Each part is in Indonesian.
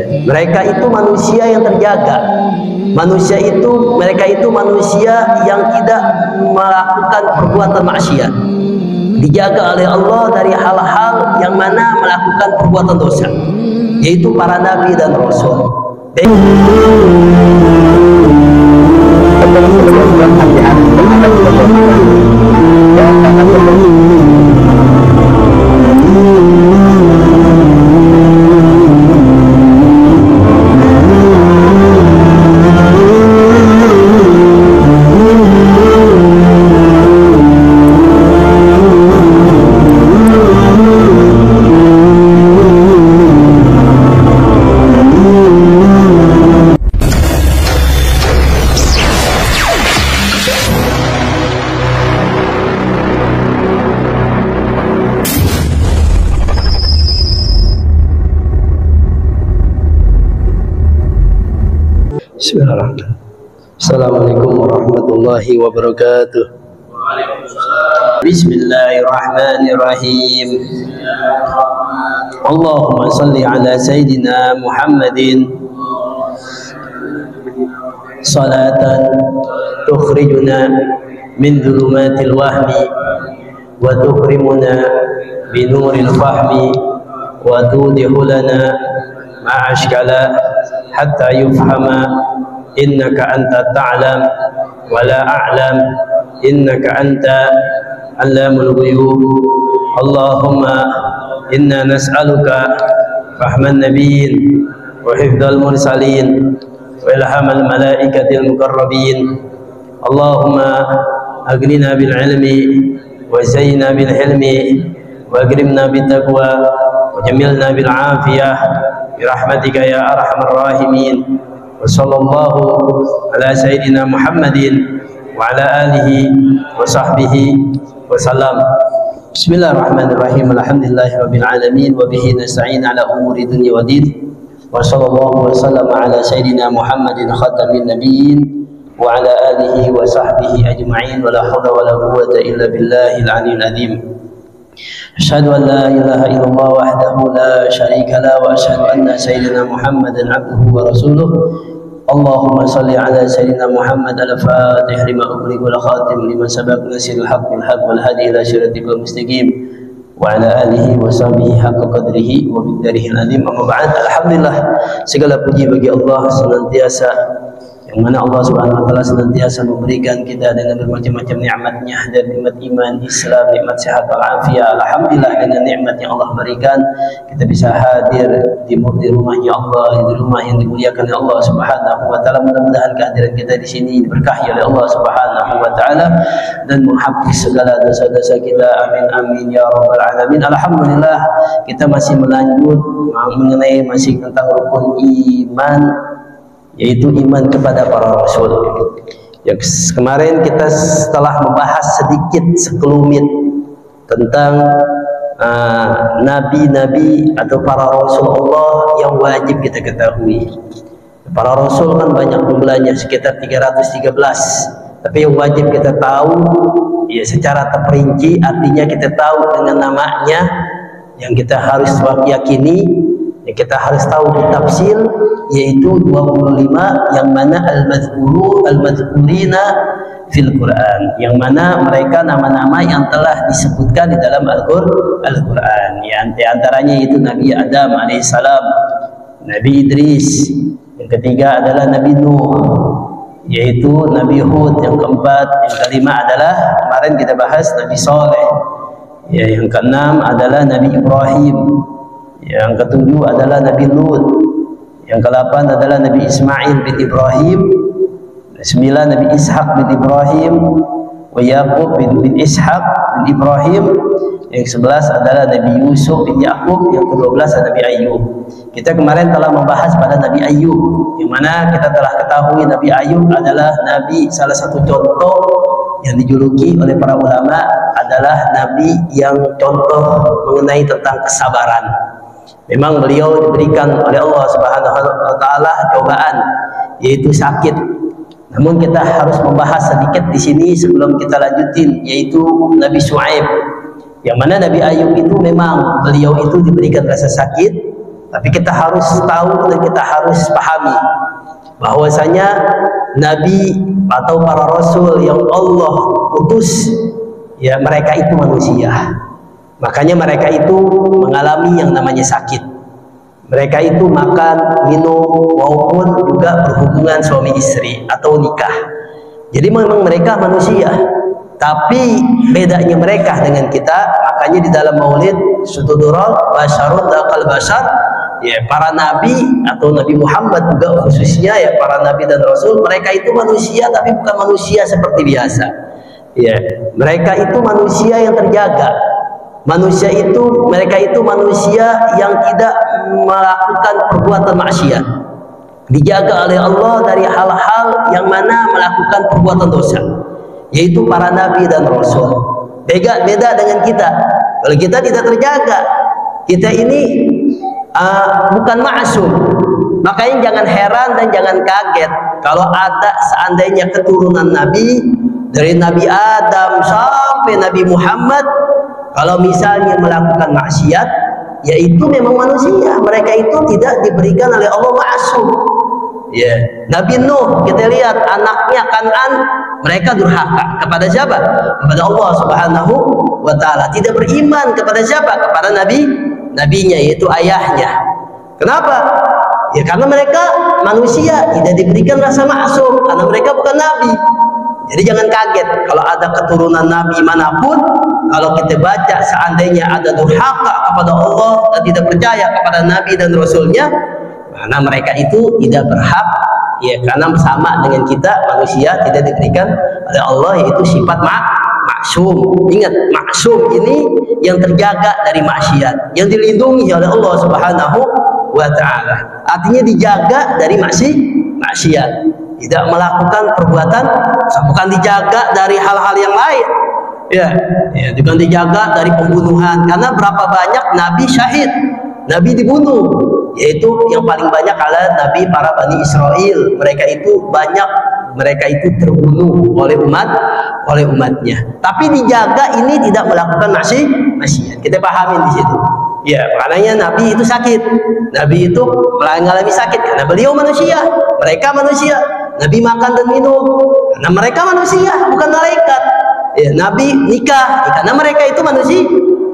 Mereka itu manusia yang terjaga. Mereka itu manusia yang tidak melakukan perbuatan maksiat. Dijaga oleh Allah dari hal-hal yang mana melakukan perbuatan dosa, yaitu para nabi dan rasul. Bismillahirrahmanirrahim. Assalamualaikum warahmatullahi wabarakatuh. Bismillahirrahmanirrahim. Allahumma salli ala Sayyidina Muhammadin salatan tukhrijuna min dhulumatil wahmi wa tukrimuna binuril fahmi wa tudihu lana ma'ashkala hatta yufhama innaka anta ta'lam wa la a'lam innaka anta allamul ghuyub. Allahumma inna nas'aluka fahman nabiyyin wa hifdzal mursalin wa ilhamal malaikatil muqarrabin. Allahumma aghnina bil ilmi wa zayyina bil hilmi wa akrimna bit taqwa wa jamilna bil afiyah birahmatika ya arhamar rahimin. Wa sallallahu ala sayyidina Muhammadin wa ala alihi wa sahbihi wa salam. Bismillahirrahmanirrahim. Alhamdulillahi rabbil alamin wa bihi nasta'in ala umuri dunya wa din. Wa sallallahu wa sallam ala sayyidina Muhammadin khatamin nabiyyin wa ala alihi wa sahbihi ajma'in. Wa la hawla wa la quwwata illa billahil aliyyil azim. Asyhadu an la ilaha illallah wahdahu la syarika la wa asyhadu anna sayyidina Muhammadan abduhu wa rasuluh. Allahumma salli ala sayyidina Muhammad al-fatih lima ughliqa wal khatim lima sabaq nasiril haqq bil haqq wal hadi ila siratikal mustaqim wa ala alihi wa sahbihi haqqa qadrihi wa biqdarihi al-azim. Amma ba'd. Alhamdulillah, segala puji bagi Allah senantiasa, yang mana Allah Subhanahu wa taala senantiasa memberikan kita dengan bermacam-macam nikmatnya, dan nikmat iman, Islam, nikmat sehat walafiat. Alhamdulillah, dengan nikmat yang Allah berikan kita bisa hadir di rumahnya Allah, di rumah yang dimuliakan oleh Allah Subhanahu wa taala. Mudah-mudahan kehadiran kita di sini diberkahi oleh Allah Subhanahu wa taala dan menghapus segala dosa-dosa kita. Amin amin ya rabbal alamin. Alhamdulillah, kita masih melanjut mengenai masih tentang rukun iman, yaitu iman kepada para rasul. Yang kemarin kita setelah membahas sedikit sekelumit tentang nabi-nabi atau para rasul Allah yang wajib kita ketahui. Para rasul kan banyak jumlahnya, sekitar 313. Tapi yang wajib kita tahu ya secara terperinci, artinya kita tahu dengan namanya, yang kita harus yakini, yang kita harus tahu di tafsir, yaitu 25 yang mana al-madhkurina fil Quran, yang mana mereka nama-nama yang telah disebutkan di dalam Al-Quran. Ya, antaranya itu Nabi Adam alaihissalam, Nabi Idris, yang ketiga adalah Nabi Nuh, yaitu Nabi Hud, yang keempat, yang kelima adalah kemarin kita bahas Nabi Saleh, ya, yang keenam adalah Nabi Ibrahim, yang ketujuh adalah Nabi Lut, yang ke-8 adalah Nabi Ismail bin Ibrahim, 9 Nabi Ishaq bin Ibrahim, wa Yaqub bin Ishaq bin Ibrahim, yang 11 adalah Nabi Yusuf bin Yaqub, yang ke-12 adalah Nabi Ayub. Kita kemarin telah membahas pada Nabi Ayub, yang mana kita telah ketahui Nabi Ayub adalah Nabi, salah satu contoh yang dijuluki oleh para ulama adalah Nabi yang contoh mengenai tentang kesabaran. Memang beliau diberikan oleh Allah Subhanahu wa taala cobaan, yaitu sakit. Namun kita harus membahas sedikit di sini sebelum kita lanjutin, yaitu Nabi Syuaib. Yang mana Nabi Ayub itu memang beliau itu diberikan rasa sakit, Tapi kita harus tahu dan kita harus pahami bahwasanya nabi atau para rasul yang Allah utus, ya mereka itu manusia. Makanya mereka itu mengalami yang namanya sakit. Mereka itu makan, minum, maupun juga berhubungan suami istri atau nikah. Jadi memang mereka manusia. Tapi bedanya mereka dengan kita, makanya di dalam maulid sutudurul basyarun dakal basyar, ya para nabi atau Nabi Muhammad juga khususnya, ya para nabi dan rasul, mereka itu manusia tapi bukan manusia seperti biasa. Ya, mereka itu manusia yang terjaga. Manusia itu, mereka itu manusia yang tidak melakukan perbuatan maksiat. Dijaga oleh Allah dari hal-hal yang mana melakukan perbuatan dosa, yaitu para nabi dan rasul. Beda dengan kita. Kalau kita tidak terjaga, kita ini bukan maksum. Makanya jangan heran dan jangan kaget kalau ada seandainya keturunan nabi, dari Nabi Adam sampai Nabi Muhammad, kalau misalnya melakukan maksiat, yaitu memang manusia. Mereka itu tidak diberikan oleh Allah maksum. Ya, Nabi Nuh kita lihat anaknya Kan'an, mereka durhaka kepada siapa? Kepada Allah Subhanahu wa taala. Tidak beriman kepada siapa? Kepada nabinya, yaitu ayahnya. Kenapa? Ya karena mereka manusia, tidak diberikan rasa maksum karena mereka bukan nabi. Jadi jangan kaget kalau ada keturunan nabi manapun, kalau kita baca seandainya ada durhaka kepada Allah dan tidak percaya kepada nabi dan rasulnya, karena mereka itu tidak berhak, ya karena sama dengan kita manusia tidak diberikan oleh Allah, yaitu sifat maksum. Ingat, maksum ini yang terjaga dari maksiat, yang dilindungi oleh Allah Subhanahu wa taala. Artinya dijaga dari maksiat, tidak melakukan perbuatan, bukan dijaga dari hal-hal yang lain. Ya, bukan dijaga dari pembunuhan, karena berapa banyak nabi syahid, nabi dibunuh, yaitu yang paling banyak adalah nabi para Bani Israel. Mereka itu terbunuh oleh umatnya. Tapi dijaga ini tidak melakukan maksiat. Kita pahamin di situ. Ya, makanya nabi itu sakit. Nabi itu mengalami sakit karena beliau manusia, mereka manusia. Nabi makan dan minum karena mereka manusia, bukan malaikat. Ya, nabi nikah karena mereka itu manusia.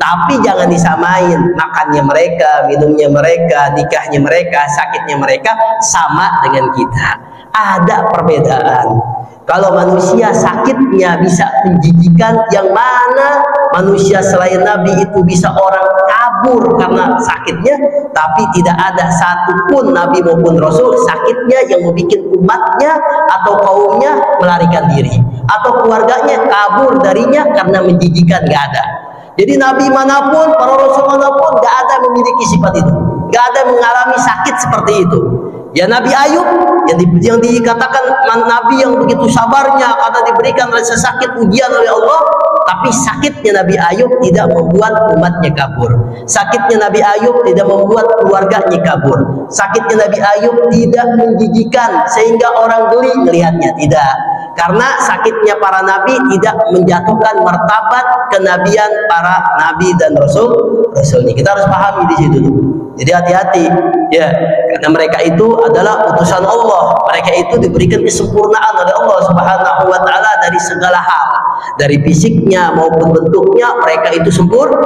Tapi jangan disamain, makannya mereka, minumnya mereka, nikahnya mereka, sakitnya mereka sama dengan kita. Ada perbedaan. Kalau manusia sakitnya bisa menjijikan, yang mana manusia selain nabi itu bisa orang kabur karena sakitnya, tapi tidak ada satupun nabi maupun rasul sakitnya yang membuat umatnya atau kaumnya melarikan diri atau keluarganya kabur darinya karena menjijikan. Gak ada. Jadi nabi manapun, para rasul manapun, gak ada memiliki sifat itu, gak ada mengalami sakit seperti itu. Ya Nabi Ayub yang dikatakan nabi yang begitu sabarnya karena diberikan rasa sakit ujian oleh Allah, tapi sakitnya Nabi Ayub tidak membuat umatnya kabur. Sakitnya Nabi Ayub tidak membuat keluarganya kabur. Sakitnya Nabi Ayub tidak menjijikan sehingga orang geli melihatnya, tidak. Karena sakitnya para nabi tidak menjatuhkan martabat kenabian para nabi dan rasulnya. Kita harus pahami di situ. Jadi hati-hati, ya, karena mereka itu adalah utusan Allah. Mereka itu diberikan kesempurnaan oleh Allah Subhanahu wa taala dari segala hal, dari fisiknya maupun bentuknya, mereka itu sempurna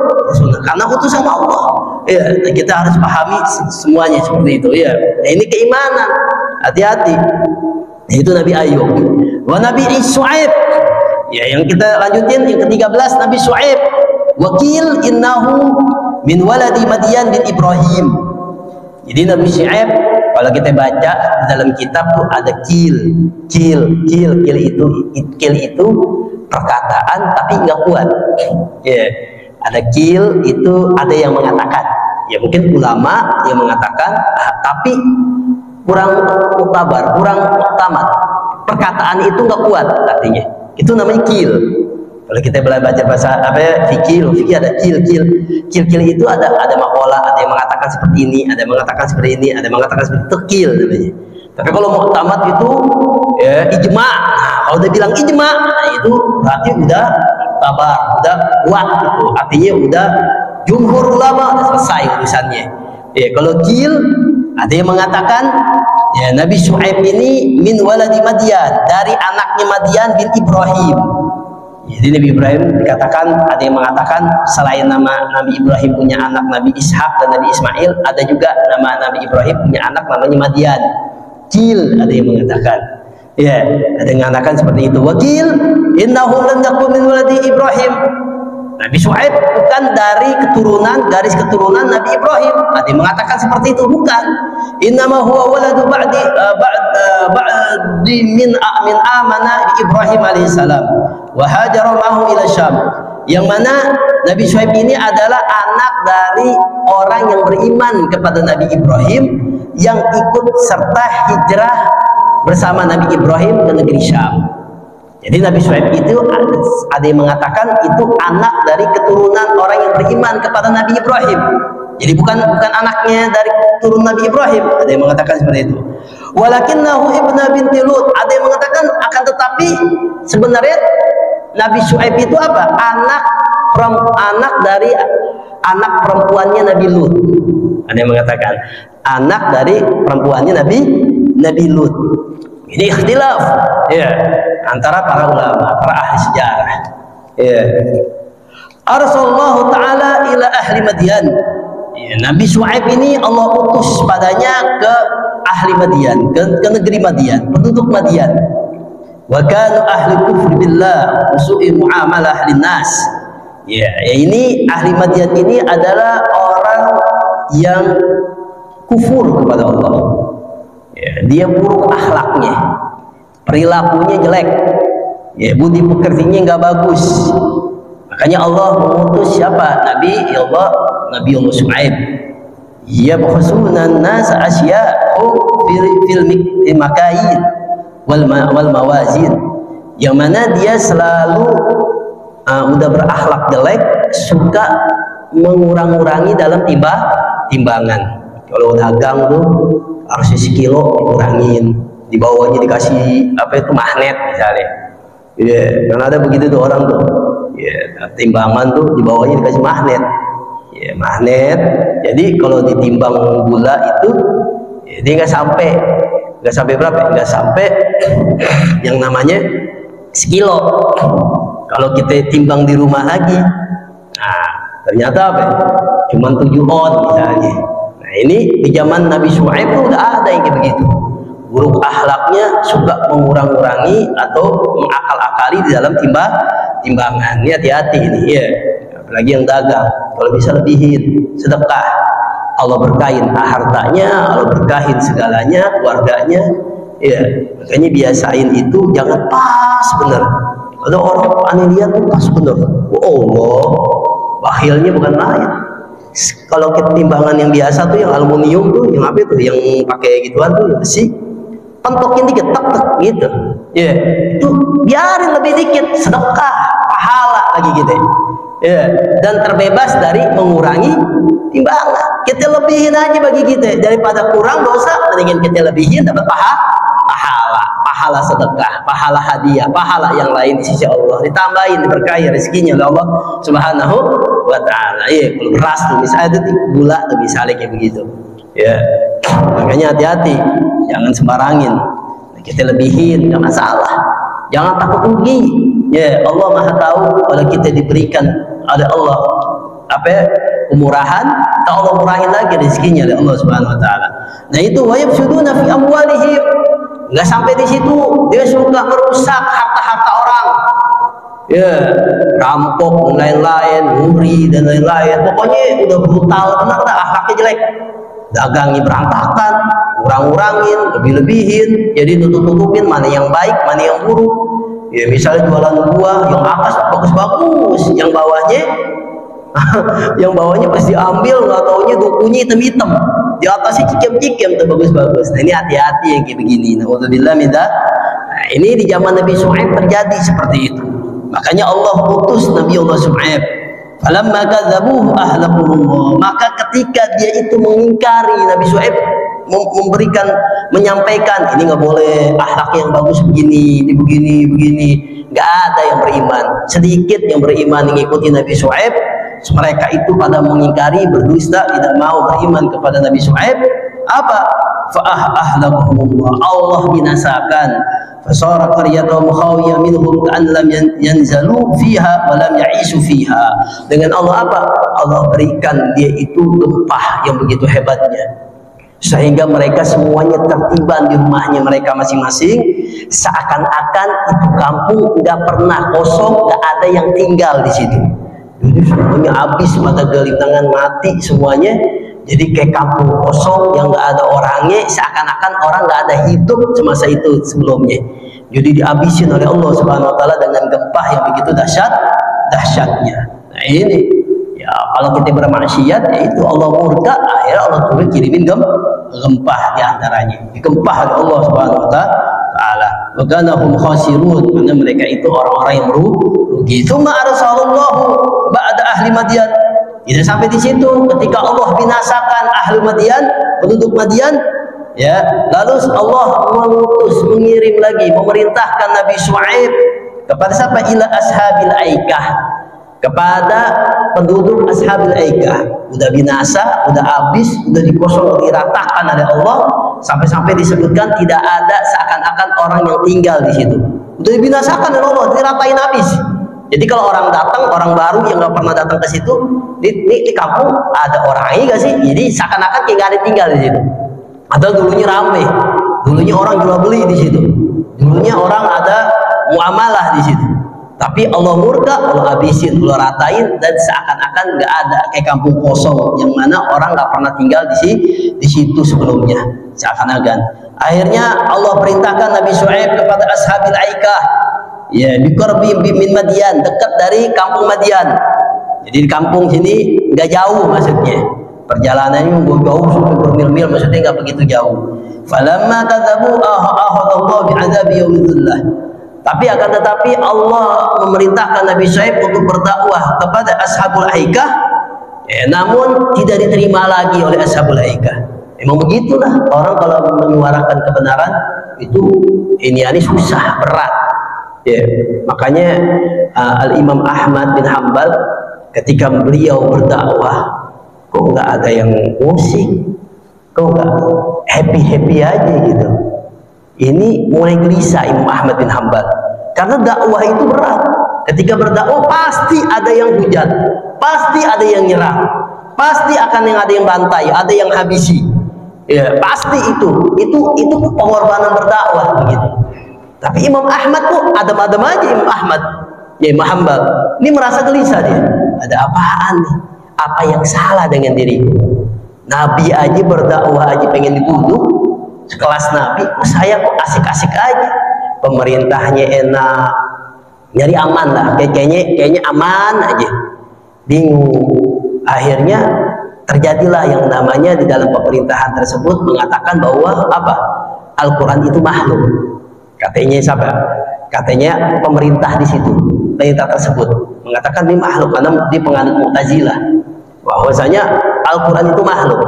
karena utusan Allah. Ya, kita harus pahami semuanya seperti itu. Ya, nah, ini keimanan. Hati-hati. Itu Nabi Ayub. Wa Nabi Shu'aib. Ya, yang kita lanjutin yang ke-13 Nabi Shu'aib. Wakil innahu min waladi Madian bin Ibrahim. Jadi Nabi Shu'aib, kalau kita baca di dalam kitab tuh ada kil itu perkataan tapi nggak kuat. Ya, ada kil itu ada yang mengatakan, ya mungkin ulama yang mengatakan, tapi kurang muktabar, kurang muktamad. Perkataan itu nggak kuat artinya. Itu namanya kil. Kalau kita belajar bahasa apa ya, fikih ada kil itu ada maqalah, ada yang mengatakan seperti ini, ada yang mengatakan seperti ini, ada yang mengatakan seperti itu, kil namanya. Tapi kalau muktamad itu ya ijma. Nah, kalau dia bilang ijma, nah itu berarti udah tabar, udah kuat gitu. Artinya udah jumhur ulama udah selesai urusannya. Ya, kalau kil ada yang mengatakan ya Nabi Syuaib ini min waladi Madian, dari anaknya Madian bin Ibrahim. Jadi Nabi Ibrahim dikatakan, ada yang mengatakan selain nama Nabi Ibrahim punya anak Nabi Ishak dan Nabi Ismail, ada juga nama Nabi Ibrahim punya anak namanya Madian. Kil ada yang mengatakan. Ya, ada yang mengatakan seperti itu. Wakil innahu lam yakun min waladi Ibrahim. Nabi Syuaib bukan dari keturunan, garis keturunan Nabi Ibrahim. Ada yang mengatakan seperti itu, bukan. Innama huwa waladu ba'di min amana Ibrahim alaihissalam wa hajara ma'ahu ila Syam. Yang mana Nabi Syuaib ini adalah anak dari orang yang beriman kepada Nabi Ibrahim, yang ikut serta hijrah bersama Nabi Ibrahim ke negeri Syam. Jadi Nabi Syuaib itu ada yang mengatakan itu anak dari keturunan orang yang beriman kepada Nabi Ibrahim. Jadi bukan anaknya dari turun Nabi Ibrahim. Ada yang mengatakan seperti itu. Walakinnahu ibna binti Lut. Ada yang mengatakan akan tetapi sebenarnya Nabi Syuaib itu apa? Anak dari anak perempuannya Nabi Lut. Ada yang mengatakan anak dari perempuannya Nabi Lut. Ini ikhtilaf ya antara para ulama, para ahli sejarah. Ya. Arsallahu ta'ala ila ahli Madian. Ya, Nabi Syuaib ini Allah utus padanya ke ahli Madian, ke negeri Madian, penduduk Madian. Wa kanu ahli kufri billah wa su'i muamalah linnas. Ya, ini ahli Madian ini adalah orang yang kufur kepada Allah. Ya, dia buruk akhlaknya, perilakunya jelek, ya, budi pekertinya nggak bagus. Makanya Allah mengutus siapa? Nabi Allah Syuaib. Ya bahasunan nas asya'u fil makayin wal mawazin. Yang mana dia selalu udah berakhlak jelek, suka mengurang-urangi dalam timbangan. Kalau dagang tuh harusnya sekilo dikurangin, di bawahnya dikasih apa itu magnet misalnya. Ya, karena ada begitu tuh orang tuh. Ya, timbangan tuh di bawahnya dikasih magnet. Ya, magnet. Jadi kalau ditimbang gula itu, ya, dia nggak sampai berapa? Nggak sampai yang namanya sekilo. Kalau kita timbang di rumah lagi, nah ternyata apa? Cuman 7 on misalnya. Ini di zaman Nabi Syuaib itu udah ada yang kayak begitu. Buruk akhlaknya, suka mengurang-urangi atau mengakal-akali di dalam timbangan. Ini hati-hati ini ya. Apalagi yang dagang, kalau bisa lebihin sedekah. Allah berkahin hartanya, Allah berkahin segalanya, keluarganya. Ya, makanya biasain itu jangan pas bener. Ada orang aneh lihat pas bener. Oh Allah, bakhilnya bukan main. Kalau timbangan yang biasa tuh yang aluminium tuh, yang apa itu, yang pakai gituan tuh yang besi, pentokin dikit tek gitu. Ya, itu biarin lebih dikit, sedekah, pahala lagi gitu. Ya, dan terbebas dari mengurangi timbangan. Kita lebihin aja bagi kita, daripada kurang dosa, mendingan kita lebihin dapat pahala sedekah, pahala hadiah, pahala yang lain di sisi Allah, ditambahin, diberkahi rezekinya oleh Allah Subhanahu wa ta'ala. Ya, kalau beras tuh misalnya itu gula tuh misalnya kayak begitu. Ya, makanya hati-hati, jangan sembarangin. Kita lebihin, jangan salah, jangan takut rugi. Ya, Allah Maha tahu kalau kita diberikan oleh Allah apa ya, kemurahan, Allah murahin lagi rezekinya oleh Allah Subhanahu wa ta'ala. Nah itu wayabsuduna fi amwalihim. Nggak sampai di situ, dia suka merusak harta-harta orang. Ya, rampok dan lain-lain, nguri dan lain-lain. Pokoknya udah brutal, benar dah, akhlaknya jelek. Dagangnya berantakan, kurang-kurangin, lebih-lebihin. Jadi tutup-tutupin mana yang baik, mana yang buruk. Ya, misalnya jualan buah yang atas bagus-bagus, yang bawahnya pasti diambil, nggak taunya dukunya hitam-hitam, di atasnya cikem-cikem tuh bagus-bagus. Nah ini hati-hati yang kayak begini. Na'udzubillah min dzalik. Nah ini di zaman Nabi Syuaib terjadi seperti itu. Makanya Allah utus Nabi Allah Syuaib. Falamma kadzabuhu ahlakumullah. Maka ketika dia itu mengingkari Nabi Syuaib, menyampaikan ini nggak boleh, akhlak yang bagus begini, begini, nggak ada yang beriman. Sedikit yang beriman mengikuti Nabi Syuaib, mereka itu pada mengingkari, berdusta, tidak mau beriman kepada Nabi Syuaib. Apa? Fa'ahlakahumullah, Allah binasakan. Fasara qaryatan khawiyah minhum ka'an lam yanzalu fiha wa lam ya'ishu fiha. Dengan Allah apa? Allah berikan dia itu gempah yang begitu hebatnya, sehingga mereka semuanya tertiban di rumahnya mereka masing-masing, seakan-akan itu kampung nggak pernah kosong, nggak ada yang tinggal di situ. Jadi semuanya habis, pada gelintangan mati semuanya. Jadi kayak kampung kosong yang nggak ada orangnya, seakan-akan orang nggak ada hidup semasa itu sebelumnya. Jadi dihabisin oleh Allah Subhanahu Wa Taala dengan gempah yang begitu dahsyatnya. Nah ini ya, kalau kita bermaksiat, ya itu Allah murka, akhirnya Allah turun kirimin gempah diantaranya, digempah oleh Allah Subhanahu Wa Taala. Wakana hum khasirun, karena mereka itu orang-orang yang rugi. Tsumma arsalallahu ba'da ahli Madyan. Tidak sampai di situ, ketika Allah binasakan ahli Madyan, penduduk Madyan, ya, lalu Allah mengirim lagi, memerintahkan Nabi Syuaib kepada siapa? Ila ashabil aikah, kepada penduduk ashabil aikah. Udah binasa, udah habis, udah dikosong, diratakan oleh Allah, sampai-sampai disebutkan tidak ada seakan-akan orang yang tinggal di situ. Udah dibinasakan oleh Allah, diratain habis. Jadi kalau orang datang, orang baru yang nggak pernah datang ke situ, di kampung ada orangnya nggak sih? Jadi seakan-akan kayak nggak ada tinggal di situ. Atau dulunya rame, dulunya orang jual beli di situ, dulunya orang ada muamalah di situ. Tapi Allah murka, Allah habisin, Allah ratain, dan seakan-akan nggak ada, kayak kampung kosong yang mana orang nggak pernah tinggal di situ sebelumnya, seakan-akan. Akhirnya Allah perintahkan Nabi Syuaib kepada ashabil aikah, ya, biqarbi min Madyan, dekat dari kampung Madyan. Jadi di kampung sini nggak jauh maksudnya, perjalanannya jauh sampai bermil-mil, maksudnya nggak begitu jauh. Falamma kadzabu ahadallahu bi'adzabi yaumillah. Tapi akan tetapi Allah memerintahkan Nabi Syuaib untuk berdakwah kepada ashabul aikah, ya, namun tidak diterima lagi oleh ashabul aikah. Memang begitulah orang kalau menyuarakan kebenaran itu ini susah, berat. Ya, makanya Al-Imam Ahmad bin Hanbal ketika beliau berdakwah, kok nggak ada yang musik, kok nggak happy aja gitu. Ini mulai gelisah Imam Ahmad bin Hanbal, karena dakwah itu berat. Ketika berdakwah pasti ada yang hujat, pasti ada yang nyerang, pasti akan yang ada yang bantai, ada yang habisi. Ya, pasti itu pengorbanan berdakwah begitu. Tapi Imam Ahmad tuh adem-adem aja, Imam Ahmad, ya Imam Hanbal ini merasa gelisah dia. Ada apaan nih? Apa yang salah dengan diriku? Nabi aja berdakwah aja pengen dibunuh, sekelas Nabi, saya kok asik-asik aja. Pemerintahnya enak, nyari aman lah, kayaknya aman aja. Bingung. Akhirnya terjadilah yang namanya di dalam pemerintahan tersebut mengatakan bahwa apa? Al-Quran itu makhluk. Katanya siapa? Katanya pemerintah di situ, pemerintah tersebut mengatakan ini makhluk karena di penganut Mu'tazilah, bahwasanya Al-Quran itu makhluk.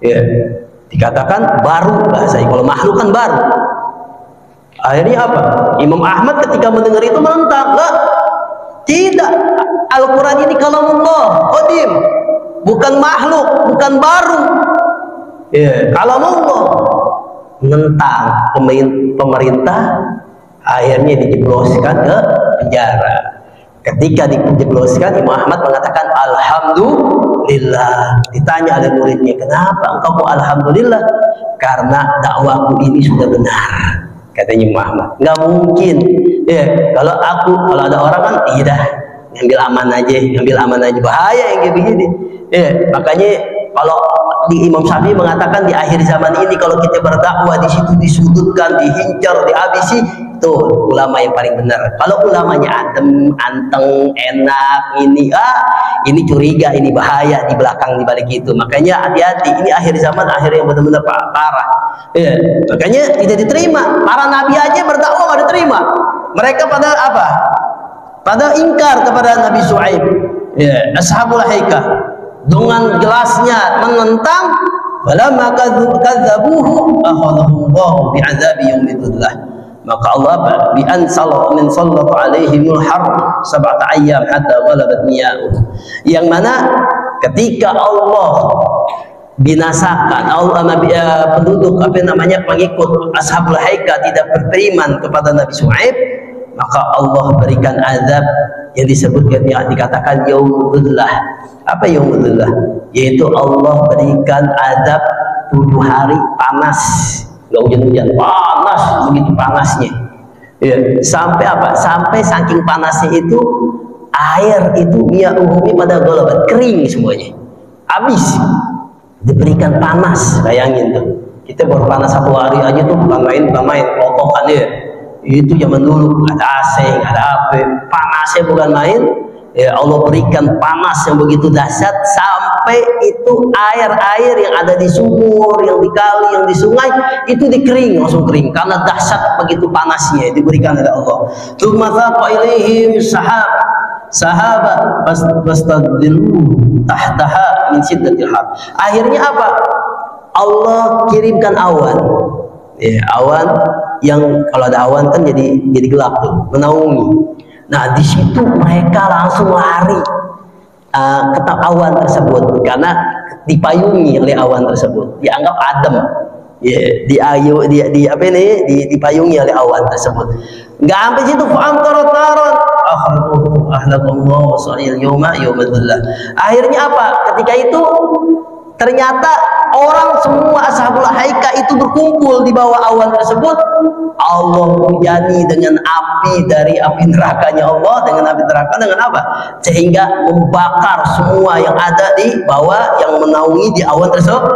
Ya, dikatakan baru bahasanya, kalau makhluk kan baru. Akhirnya apa? Imam Ahmad ketika mendengar itu menentang, lah, tidak, Al-Quran ini kalamullah qadim, bukan makhluk, bukan baru. Ya, kalamullah. Menentang pemerintah, akhirnya dijebloskan ke penjara. Ketika dijebloskan, Imam Ahmad mengatakan alhamdulillah. Ditanya oleh muridnya, kenapa engkau kok alhamdulillah? Karena dakwaku ini sudah benar, katanya Imam Ahmad. Nggak mungkin ya, kalau ada orang kan tidak ngambil aman aja, bahaya yang kayak begini ya. Makanya kalau di Imam Syafi'i mengatakan di akhir zaman ini kalau kita berdakwah di situ disudutkan, dihincar, dihabisi, itu ulama yang paling benar. Kalau ulamanya adem, anteng, enak, ini curiga, ini bahaya di belakang, di balik itu. Makanya hati-hati, ini akhir zaman, akhir yang benar-benar parah. Ya, makanya tidak diterima. Para nabi aja berdakwah nggak diterima. Mereka pada apa? Pada ingkar kepada Nabi Syuaib. Ya, ashabul aikah dengan jelasnya menentang. Falamma kadzabuhu akhadhahullahu bi'adzabi yaumillah. Maka Allah apa? Bi an sallallahu alaihimul harb sab'ata ayyam hatta ghalabat miya'u. Yang mana ketika Allah binasakan penduduk pengikut Ashabul Haika tidak beriman kepada Nabi Syuaib, maka Allah berikan azab yang disebutkan, dikatakan yaumudullah. Apa yaumudullah? Yaitu Allah berikan azab 7 hari panas, nggak hujan-hujan, panas, begitu panasnya ya. Sampai apa? Sampai saking panasnya itu air itu miya'uhumi pada golabat, kering semuanya, habis. Diberikan panas, bayangin tuh, kita baru panas 1 hari aja tuh bukan main kokokan ya. Itu zaman dulu nggak ada AC, nggak ada apa, panasnya bukan main ya. Allah berikan panas yang begitu dahsyat sampai itu air-air yang ada di sumur, yang di kali, yang di sungai itu dikering, langsung kering karena dahsyat begitu panasnya diberikan oleh Allah. Tsumma thaqa ilaihim sahabat fastadillu tahtaha min syiddatil har. Akhirnya apa? Allah kirimkan awan ya, awan yang kalau ada awan kan jadi gelap tuh, menaungi. Nah di situ mereka langsung lari ke awan tersebut karena dipayungi oleh awan tersebut, dianggap adem ya, dipayungi oleh awan tersebut. Nggak sampai situ, fa'amtarataron ahlakumullah wasa'il yawma yawmadullah. Akhirnya apa? Ketika itu ternyata orang semua Ashabul Haika itu berkumpul di bawah awan tersebut. Allah hujani dengan api dari api nerakanya Allah, dengan api neraka, dengan apa? Sehingga membakar semua yang ada di bawah yang menaungi di awan tersebut.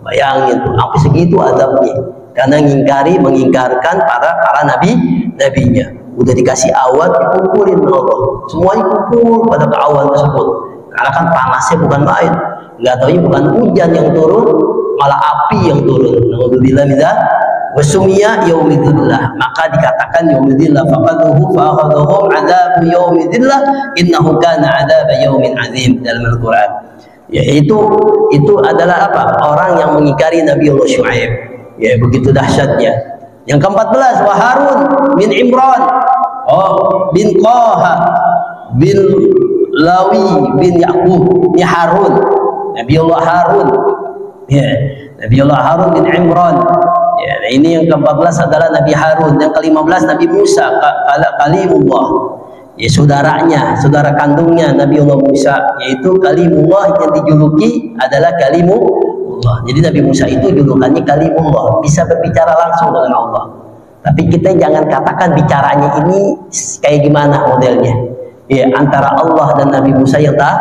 Bayangin tuh, sampai segitu adabnya karena mengingkarkan para nabinya. Udah dikasih awan, dikumpulin Allah, semuanya kumpul pada awan tersebut karena kan panasnya bukan main. Nggak taunya bukan hujan yang turun, malah api yang turun. Alhamdulillah minzalik. Wasumiya yaumidillah, maka dikatakan yaumidillah faqaduhu fa'akhadhuhum adzabu yaumidillah innahu kana adzaba yaumin azim dalam Al-Qur'an. Yaitu itu adalah apa? Orang yang mengingkari Nabi Allah Syuaib. Ya begitu dahsyatnya. Yang ke-14 wa Harun bin Imran bin Qaha bin Lawi bin Yaqub. Ini Harun, Nabi Allah Harun ya, Nabi Allah Harun bin Imran ya. Nah, ini yang ke-14 adalah Nabi Harun. Yang ke-15 Nabi Musa kalimullah ya, saudara kandungnya Nabi Allah Musa, yaitu kalimullah yang dijuluki adalah kalimullah. Jadi Nabi Musa itu julukannya kalimullah, bisa berbicara langsung dengan Allah. Tapi kita jangan katakan bicaranya ini kayak gimana modelnya ya, antara Allah dan Nabi Musa yang tahu,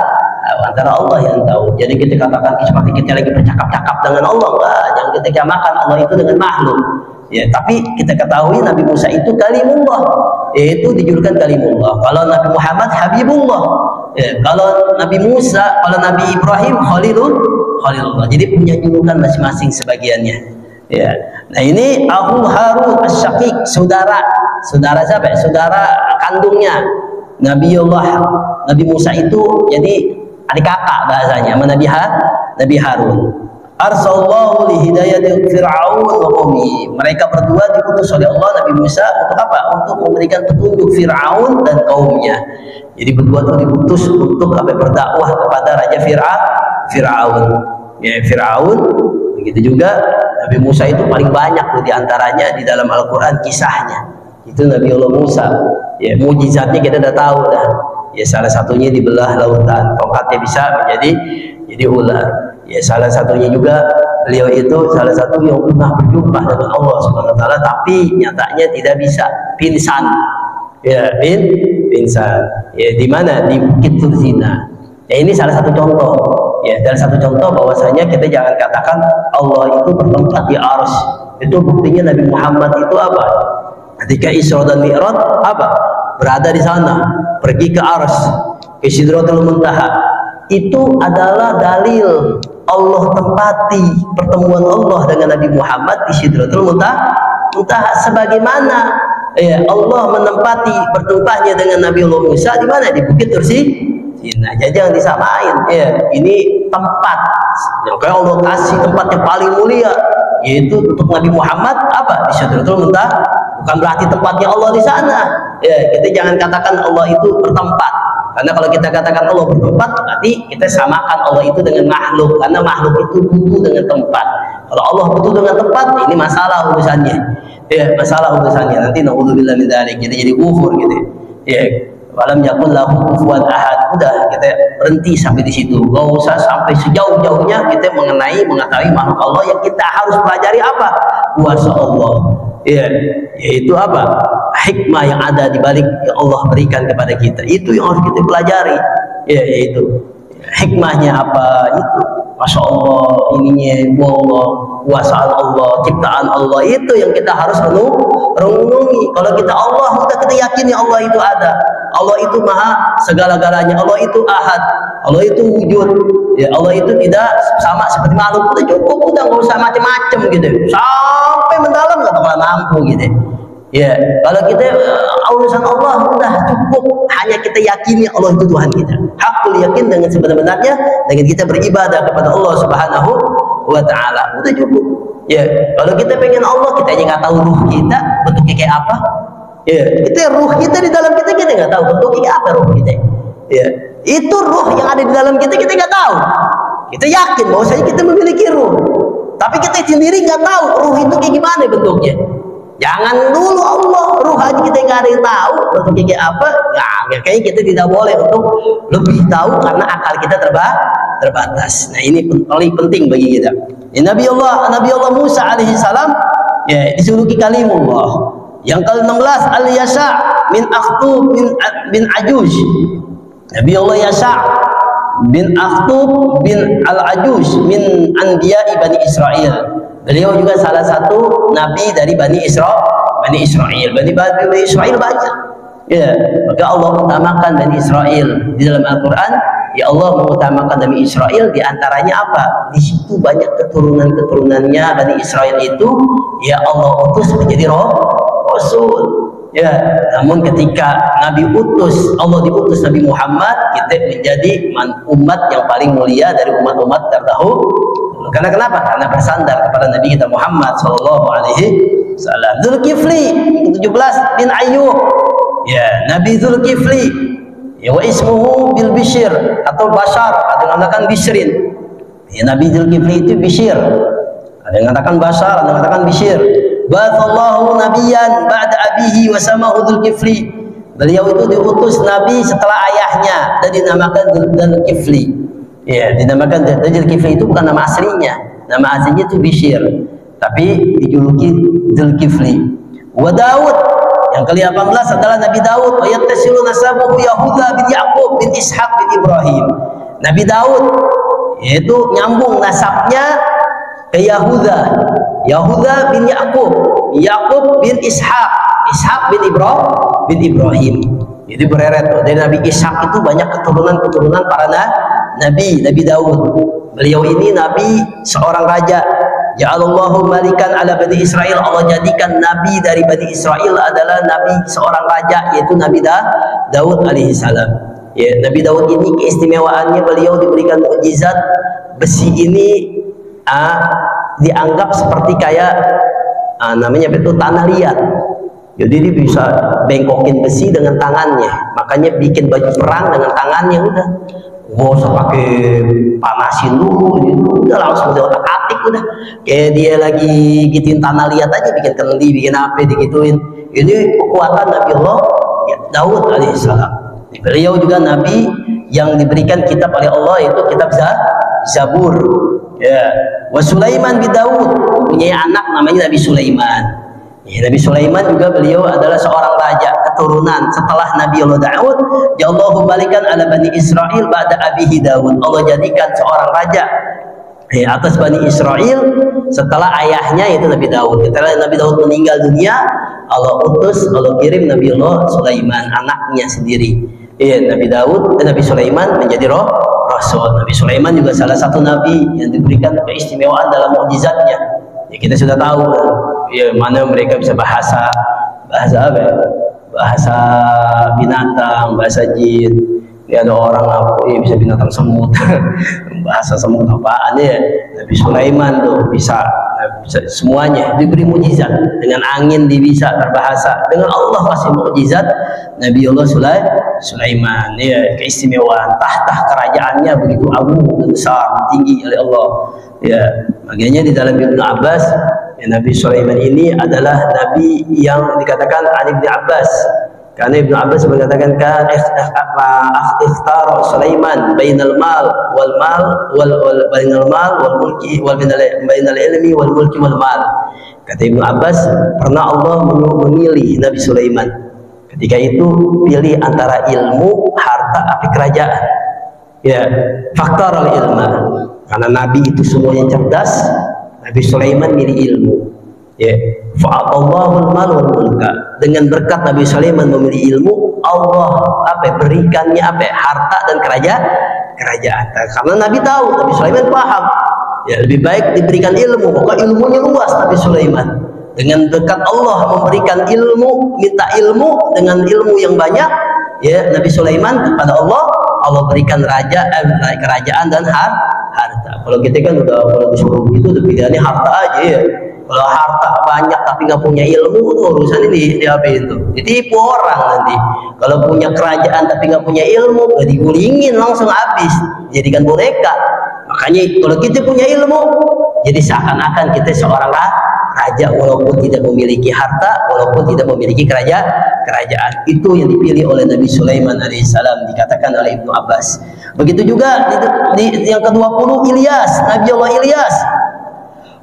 antara Allah yang tahu. Jadi kita katakan seperti kita lagi bercakap-cakap dengan Allah, enggak. Jangan kita samakan Allah itu dengan makhluk ya. Tapi kita ketahui Nabi Musa itu kalimullah, yaitu dijulukan kalimullah. Kalau Nabi Muhammad Habibullah ya. Kalau Nabi Musa, kalau Nabi Ibrahim Khalilullah. Jadi punya julukan masing-masing sebagiannya ya. Nah ini Abu Harun Asy-Syaqiq, saudara siapa? Saudara kandungnya Nabi Musa itu, jadi adik kakak bahasanya sama Nabi Harun. Arsallahu li hidayati Fir'aun wa qaumi. Mereka berdua diutus oleh Allah, Nabi Musa, untuk apa? Untuk memberikan petunjuk Fir'aun dan kaumnya. Jadi berdua itu diutus untuk berdakwah kepada Raja Fir'aun. Ya, Fir'aun. Begitu juga Nabi Musa itu paling banyak tuh diantaranya di dalam Al-Quran kisahnya. Itu Nabi Allah Musa. Ya, mujizatnya kita udah tahu dah. Ya, salah satunya dibelah lautan, tongkatnya bisa jadi ular. Ya, salah satunya juga beliau itu salah satu yang pernah berjumpa dengan Allah Subhanahu wa taala, tapi nyatanya tidak bisa, pingsan. Ya, pingsan. Ya, di mana? Di Bukit Turzina. Ya, ini salah satu contoh. Ya, salah satu contoh bahwasanya kita jangan katakan Allah itu bertempat di Arsy. Itu buktinya Nabi Muhammad itu apa? Ketika Isra dan Mi'raj apa? Berada di sana, pergi ke Arsy, ke Sidratul Muntaha. Itu adalah dalil Allah tempati pertemuan Allah dengan Nabi Muhammad di Sidratul Muntaha. Sebagaimana ya, Allah menempati bertumpahnya dengan Nabi Allah Musa di mana? Di Bukit Turzina. Jadi jangan disamain ya. Ini tempat yang kayak Allah kasih tempat yang paling mulia yaitu untuk Nabi Muhammad apa? Di Sidratul Muntaha. Bukan berarti tempatnya Allah di sana. Ya, kita jangan katakan Allah itu bertempat. Karena kalau kita katakan Allah bertempat, berarti kita samakan Allah itu dengan makhluk. Karena makhluk itu butuh dengan tempat. Kalau Allah butuh dengan tempat, ini masalah urusannya. Ya, masalah urusannya. Nanti naudzubillah min dzalik, jadi kufur gitu. Ya, walam yakul lahu kufuwan ahad. Udah, kita berhenti sampai di situ. Gak usah sampai sejauh-jauhnya kita mengetahui makhluk Allah. Yang kita harus pelajari apa? Kuasa Allah. Ya, yaitu apa? Hikmah yang ada di balik yang Allah berikan kepada kita. Itu yang harus kita pelajari. Ya, yaitu hikmahnya apa itu. Masya Allah, ininya Allah, kuasaan Allah, ciptaan Allah, itu yang kita harus renungi. Kalau kita Allah, udah kita yakini Allah itu ada, Allah itu maha segala-galanya, Allah itu ahad, Allah itu wujud, ya Allah itu tidak sama seperti makhluk. Udah cukup, udah nggak usah macam-macam gitu, sampai mendalam nggak bakal mampu gitu. Ya, kalau kita urusan Allah udah cukup, hanya kita yakini Allah itu Tuhan kita. Hakul yakin dengan sebenar-benarnya, dengan kita beribadah kepada Allah Subhanahu wa Ta'ala, udah cukup. Ya, kalau kita pengen Allah, kita aja nggak tahu ruh kita bentuknya kayak apa. Ya, kita ruh kita di dalam kita nggak tahu bentuknya kayak apa ruh kita. Ya, itu ruh yang ada di dalam kita nggak tahu. Kita yakin bahwasanya kita memiliki ruh, tapi kita sendiri nggak tahu ruh itu kayak gimana bentuknya. Jangan dulu Allah, ruh aja kita nggak ada yang tahu bentuknya kayak apa. Nah, kayaknya kita tidak boleh untuk lebih tahu karena akal kita terbatas. Nah, ini paling penting bagi kita. Ya, Nabi Allah Musa alaihi salam, ya, disuluki kalimullah. Yang ke-16 Al-Yasa min Akhtub bin Ajuj. Nabi Allah Yasa bin Akhtub bin Al-Ajuj min Anbiya'i Bani Israel. Beliau juga salah satu nabi dari Bani Israel. Bani Israel banyak. Ya, maka Allah utamakan Bani Israel di dalam Al-Quran. Ya, Allah mengutamakan Bani Israel, di antaranya apa? Di situ banyak keturunan-keturunannya Bani Israel itu, ya Allah utus menjadi Rasul. Ya, namun ketika Allah diutus Nabi Muhammad, kita menjadi umat yang paling mulia dari umat-umat terdahulu. Karena kenapa? Karena bersandar kepada Nabi kita Muhammad sallallahu alaihi wasallam. Zulkifli 17 bin Ayyub. Ya, Nabi Zulkifli. Ya, wa ismuhu bil Bishr atau Bashar, ada yang mengatakan Bishrin. Ya, Nabi Zulkifli itu Bishr. Ada yang mengatakan Bashar, ada yang mengatakan Bishr. Ba'atsallahu nabiyyan ba'da abihi wa samahu Dzulkifli. Beliau itu diutus nabi setelah ayahnya dan dinamakan Dzulkifli. Ya, dinamakan Dzulkifli itu bukan nama aslinya. Nama aslinya itu Bishr, tapi dijuluki Dzulkifli. Wa Daud, yang ke-18 adalah Nabi Daud. Wa yattasilu nasabuhu Yahuda bin Yaqub bin Ishaq bin Ibrahim. Nabi Daud yaitu nyambung nasabnya ke Yahuda bin Yaqub bin Ishaq bin Ibrahim. Jadi bereret dari Nabi Ishaq itu banyak keturunan para nabi Daud. Beliau ini nabi, seorang raja. Ja'alallahu malikan ala Bani Israel. Allah jadikan nabi dari Bani Israel adalah nabi seorang raja, yaitu Nabi Daud alaihi salam. Ya, Nabi Daud ini keistimewaannya beliau diberikan mukjizat. Besi ini dianggap seperti kayak namanya itu tanah liat. Jadi dia bisa bengkokin besi dengan tangannya, makanya bikin baju perang dengan tangannya. Udah nggak usah pakai panasin dulu gitu. Udah langsung otak-atik, udah kayak dia lagi gituin tanah liat aja, bikin kendi, bikin apa digituin. Ini kekuatan Nabi Allah ya, Daud alaihissalam. Beliau juga nabi yang diberikan kitab oleh Allah, itu kitab Zabur. Ya, wa Sulaiman bin Daud, punya anak namanya Nabi Sulaiman. Ya, Nabi Sulaiman juga beliau adalah seorang raja keturunan setelah Nabi Allah Daud. Ya Allahu balikan ala Bani Israel ba'da abihi Daud. Allah jadikan seorang raja atas Bani Israel setelah ayahnya yaitu Nabi Daud. Ketika Nabi Daud meninggal dunia, Allah kirim Nabi Allah Sulaiman, anaknya sendiri. Nabi Sulaiman menjadi Rasul. Nabi Sulaiman juga salah satu nabi yang diberikan keistimewaan dalam mukjizatnya. Ya, kita sudah tahu ya, mana mereka bisa bahasa apa ya? Bahasa binatang, bahasa jin. Ya, ada orang apa ya bisa binatang semut. Bahasa semut apaan ya? Nabi Sulaiman tuh bisa semuanya diberi mukjizat. Dengan angin dia bisa berbahasa, dengan Allah kasih mukjizat. Nabiullah Sulaiman, ya, keistimewaan tahta kerajaannya begitu agung dan besar, tinggi oleh Allah. Ya, makanya di dalam Ibnu Abbas, ya, Nabi Sulaiman ini adalah nabi yang dikatakan Ali bin Abbas. Karena Ibnu Abbas mengatakan kan ikhtar Sulaiman bainal mal wal bainal mal wal mulki wal bainal ilmi wal mulki wal mal. Kata Ibnu Abbas, pernah Allah memilih Nabi Sulaiman. Ketika itu pilih antara ilmu, harta, api kerajaan. Ya, faktor al-ilma. Karena Nabi itu semuanya cerdas, Nabi Sulaiman milih ilmu. Ya, fa'atallahul mal wal mulka. Dengan berkat Nabi Sulaiman memilih ilmu, Allah berikannya harta dan kerajaan. Karena Nabi tahu, Nabi Sulaiman paham. Ya, lebih baik diberikan ilmu, maka ilmunya luas Nabi Sulaiman. Dengan berkat Allah memberikan ilmu, minta ilmu dengan ilmu yang banyak, ya, Nabi Sulaiman kepada Allah berikan kerajaan dan harta. Kalau kita kan kalau disuruh begitu, pilihannya harta aja ya. Kalau harta banyak tapi nggak punya ilmu, itu urusan ini apa itu? Ditipu orang nanti. Kalau punya kerajaan tapi nggak punya ilmu, digulingin langsung habis, jadikan boneka. Makanya kalau kita punya ilmu, jadi seakan-akan kita seorang raja walaupun tidak memiliki harta, walaupun tidak memiliki kerajaan. Itu yang dipilih oleh Nabi Sulaiman alaihissalam, dikatakan oleh Ibnu Abbas. Begitu juga di yang ke-20 Ilyas, Nabi Allah Ilyas.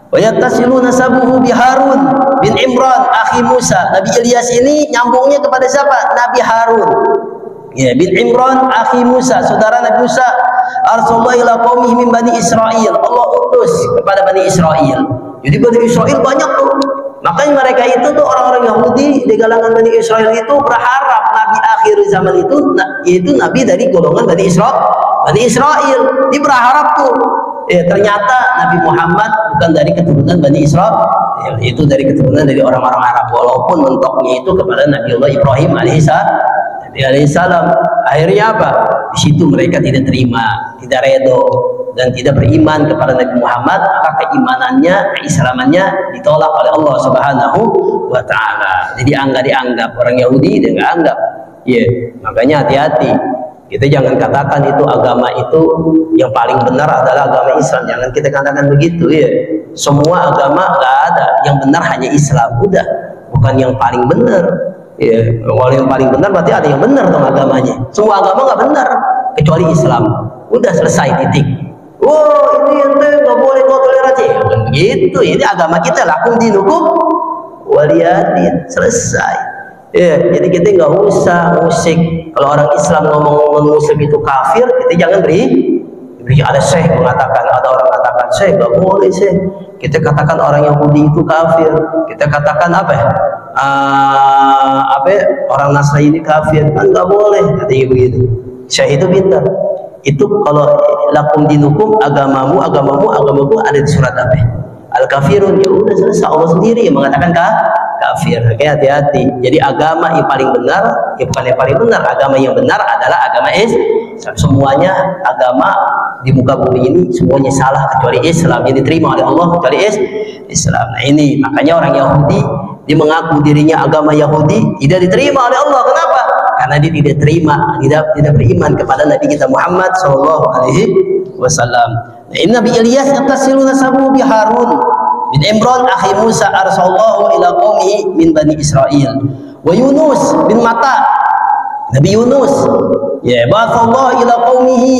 Wa yattasilu nasabuhu bi Harun bin Imran akhi Musa. Nabi Ilyas ini nyambungnya kepada siapa? Nabi Harun. Ya, bin Imran akhi Musa, saudara Nabi Musa. Arsallallahu ila qaumihi min bani Israil. Allah utus kepada Bani Israil. Jadi Bani Israil banyak tuh. Makanya mereka itu tuh orang-orang Yahudi di kalangan Bani Israil itu berharap Nabi akhir zaman itu yaitu Nabi dari golongan Bani Israil. Dia berharap tuh. Ternyata Nabi Muhammad bukan dari keturunan Bani Israil, itu dari keturunan dari orang-orang Arab. Walaupun mentoknya itu kepada Nabiullah Ibrahim alaihissalam. Akhirnya apa? Di situ mereka tidak terima, tidak redo, dan tidak beriman kepada Nabi Muhammad. Maka keimanannya, keislamannya ditolak oleh Allah Subhanahu wa Ta'ala. Jadi dianggap orang Yahudi, dia nggak anggap. Makanya hati-hati. Kita jangan katakan itu agama itu yang paling benar adalah agama Islam. Jangan kita katakan begitu, ya. Semua agama nggak ada, yang benar hanya Islam. Udah, bukan yang paling benar. Ya, kalau yang paling benar berarti ada yang benar dong agamanya. Semua agama nggak benar kecuali Islam. Udah selesai, titik. Oh, ini ente nggak boleh kau toleransi. Bukan begitu. Ini agama kita, lakum dinukum waliyadin. Selesai. Ya, jadi kita nggak usah musik. Kalau orang Islam ngomong muslim itu kafir, kita jangan beri. Ada syekh mengatakan, ada orang katakan syekh nggak boleh syekh. Kita katakan orang Yahudi itu kafir. Kita katakan orang Nasrani ini kafir, kan nggak boleh. Katanya begitu. Syekh itu pintar. Itu kalau lakum dinukum, agamamu ada di surat apa? Al-kafirun. Ya udah selesai, Allah sendiri yang mengatakan kafir. Oke, hati-hati. Jadi agama yang paling benar, ya bukan yang paling benar. Agama yang benar adalah agama Islam. Semuanya agama di muka bumi ini semuanya salah kecuali Islam, yang diterima oleh Allah kecuali Islam. Nah ini makanya orang Yahudi, dia mengaku dirinya agama Yahudi, tidak diterima oleh Allah. Kenapa? Karena dia tidak terima, tidak beriman kepada Nabi kita Muhammad SAW. Nah ini Nabi Ilyas yattasilu nasabuhu bi Harun bin Imran akhi Musa arsallahu ila qaumihi min Bani Israil. Wa Yunus bin Matta, Nabi Yunus, ya, ba'atsallahu ila qaumihi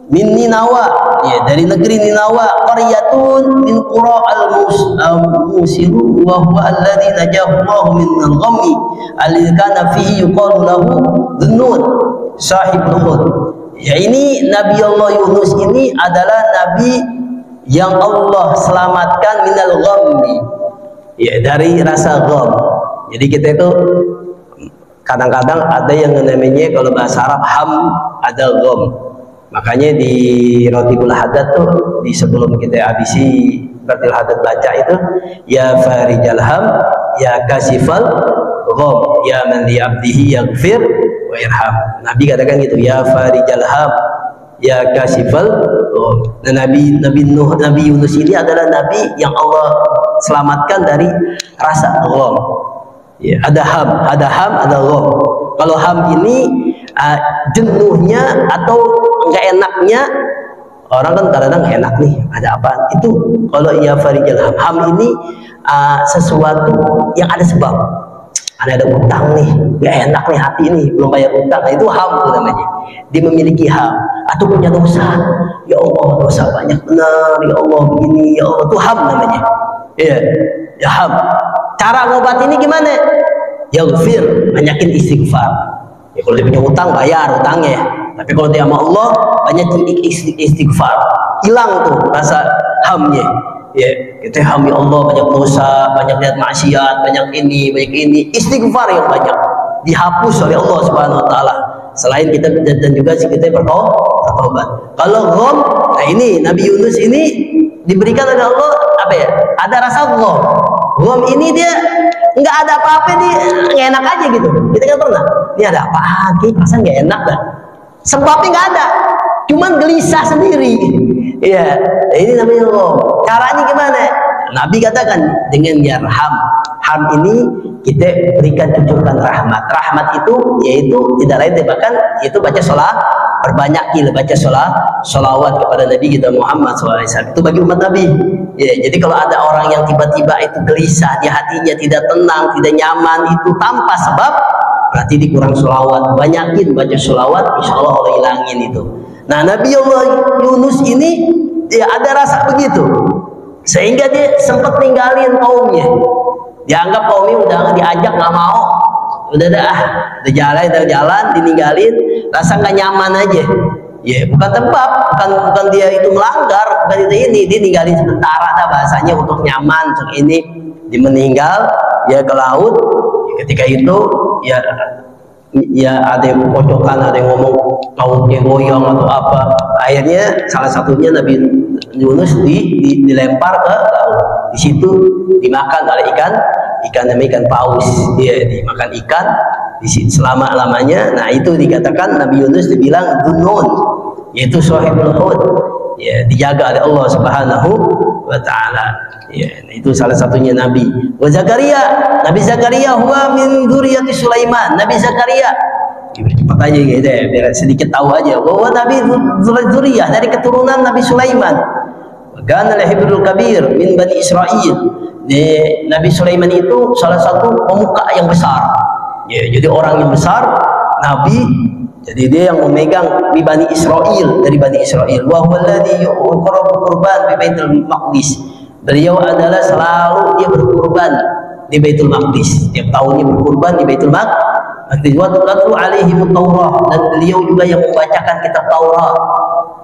min Ninawa, ya, dari negeri Ninawa, qaryatun min qura al-musiru wa huwa alladhi najahu Allah min al-ghammi alladhi kana fihi yuqalu lahu dhunnun sahibul hud. Ya, ini Nabi Allah Yunus ini adalah nabi yang Allah selamatkan minal ghammi, ya, dari rasa gham. Jadi kita itu kadang-kadang ada yang namanya kalau bahasa Arab ham, ada gham. Makanya di Rotibul Hadad tuh, di sebelum kita habisi Rotibul Hadad baca itu, ya farijal ham, ya kasifal gham, ya man li abdihi yaghfir wa yarham. Nabi katakan gitu, ya farijal ham, ya kasifal gham. Nah, Nabi Yunus ini adalah nabi yang Allah selamatkan dari rasa gham. Ya, ada ham, ada gham. Kalau ham ini jenuhnya atau nggak enaknya, orang kan kadang-kadang nggak enak nih, ada apa? Itu kalau ia farijal ham. Ham ini sesuatu yang ada sebab. Ada utang nih, nggak enak nih hati ini, belum bayar utang. Nah, itu ham itu namanya. Dia memiliki ham atau punya dosa. Ya Allah, dosa banyak benar. Ya Allah begini, ya Allah, itu ham namanya. Iya, ya ham. Cara ngobat ini gimana? Yaghfir, banyakin istighfar. Ya kalau dia punya utang, bayar utangnya. Tapi kalau dia sama Allah, banyakin istighfar. Hilang tuh rasa hamnya. Ya, kita ham ya Allah, banyak dosa, banyak lihat maksiat, banyak ini, istighfar yang banyak dihapus oleh Allah Subhanahu wa taala. Selain kita dan juga kita bertobat. Kalau gham, nah ini Nabi Yunus ini diberikan oleh Allah apa ya? Ada rasa gham. Gham ini dia nggak ada apa-apa, dia nggak enak aja gitu. Kita kan pernah, ini ada apaan? Kayak perasaan nggak enak dah. Sebabnya nggak ada, cuman gelisah sendiri. Iya, ini namanya gham. Caranya gimana? Nabi katakan dengan yarham. Ham ini kita berikan, cucurkan rahmat. Rahmat itu yaitu tidak lain bahkan itu baca sholat, perbanyakin baca sholawat kepada Nabi kita Muhammad SAW. Itu bagi umat Nabi. Ya, jadi kalau ada orang yang tiba-tiba itu gelisah, di hatinya tidak tenang, tidak nyaman, itu tanpa sebab, berarti dikurang sholawat. Banyakin baca sholawat, insya Allah Allah hilangin itu. Nah, Nabi Allah Yunus ini ya ada rasa begitu, sehingga dia sempat ninggalin kaumnya. Dianggap kaumnya udah diajak nggak mau, udah jalan ditinggalin, rasa nggak nyaman aja. Ya bukan tebak, bukan dia itu melanggar, bukan itu ini, dia ninggalin sementara dah bahasanya untuk nyaman, untuk ini, dia meninggal ya ke laut. Ya, ketika itu ya ada yang pocokan, ada yang ngomong lautnya goyang atau apa. Akhirnya salah satunya Nabi Yunus dilempar ke laut. Di situ dimakan oleh ikan namanya ikan paus. Dia dimakan ikan di situ selama-lamanya. Nah, itu dikatakan Nabi Yunus dibilang Dunun, yaitu sahibul hud. Ya, dijaga oleh Allah Subhanahu wa taala. Ya, itu salah satunya Nabi. Wa Zakaria, Nabi Zakaria huwa min dzurriyyati Sulaiman. Nabi Zakaria cepat aja gitu ya, biar sedikit tahu aja bahwa Nabi dzurriyyah dari keturunan Nabi Sulaiman. Kana al-hibrul kabir min Bani Israil. Nabi Sulaiman itu salah satu pemuka yang besar. Ya, jadi orang yang besar, Nabi. Jadi dia yang memegang di Bani Israil, dari Bani Israil. Wa huwa alladhi yuqrabu qurban bi Baitul Maqdis. Beliau adalah selalu dia berkurban di Baitul Maqdis. Tiap tahunnya berkurban di Baitul Maqdis. Wa tutlu alaihim Taurat, dan beliau juga yang membacakan kitab Taurat.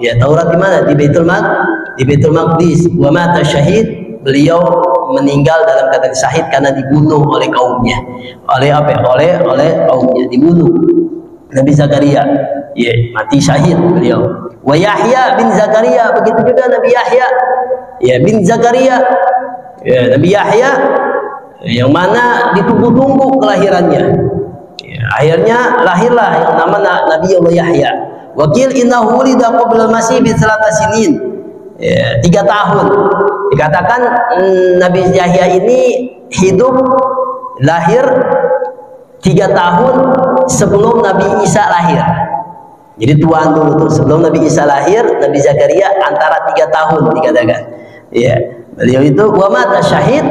Ya, Taurat di mana? Di Baitul Maqdis. Wa mata syahid, beliau meninggal dalam keadaan syahid karena dibunuh oleh kaumnya. Oleh apa? Oleh kaumnya dibunuh. Nabi Zakaria, ya, mati syahid beliau. Wa Yahya bin Zakaria, begitu juga Nabi Yahya, ya, bin Zakaria, ya, Nabi Yahya, yang mana ditunggu-tunggu kelahirannya. Ya, akhirnya lahirlah yang nama Nabi Allah Yahya. Wakil innahu wulida qabla al-masih bi 3 sinin. Ya, 3 tahun. Dikatakan Nabi Yahya ini hidup lahir 3 tahun sebelum Nabi Isa lahir. Jadi tuan dulu tuh, sebelum Nabi Isa lahir, Nabi Zakaria antara 3 tahun dikatakan. Ya, beliau itu wa mata syahid,